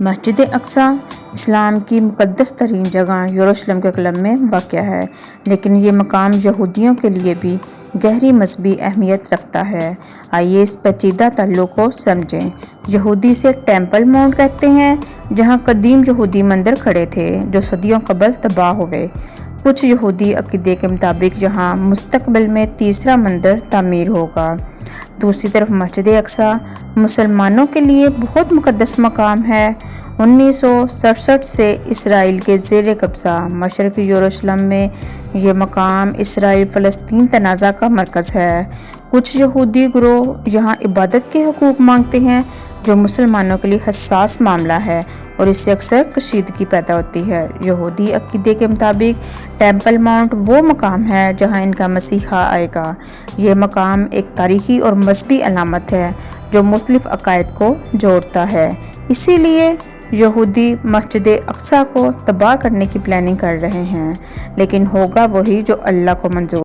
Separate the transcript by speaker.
Speaker 1: مسجد اقصی اسلام کی مقدس ترین جگہ یروشلم کے قلب میں واقع ہے، لیکن یہ مقام یہودیوں کے لیے بھی گہری مذہبی اہمیت رکھتا ہے۔ آئیے اس پیچیدہ تعلق کو سمجھیں۔ یہودی اسے ٹیمپل ماؤنٹ کہتے ہیں، جہاں قدیم یہودی مندر کھڑے تھے جو صدیوں قبل تباہ ہوئے۔ کچھ یہودی عقیدے کے مطابق یہاں مستقبل میں تیسرا مندر تعمیر ہوگا۔ دوسری طرف مسجد اقصی مسلمانوں کے لیے بہت مقدس مقام ہے۔ 1967 سے اسرائیل کے زیر قبضہ مشرقی یروشلم میں یہ مقام اسرائیل فلسطین تنازع کا مرکز ہے۔ کچھ یہودی گروہ یہاں عبادت کے حقوق مانگتے ہیں، جو مسلمانوں کے لیے حساس معاملہ ہے اور اس سے اکثر کشیدگی پیدا ہوتی ہے۔ یہودی عقیدے کے مطابق ٹیمپل ماؤنٹ وہ مقام ہے جہاں ان کا مسیحا آئے گا۔ یہ مقام ایک تاریخی اور مذہبی علامت ہے جو مختلف عقائد کو جوڑتا ہے۔ اسی لیے یہودی مسجد اقصی کو تباہ کرنے کی پلاننگ کر رہے ہیں، لیکن ہوگا وہی جو اللہ کو منظور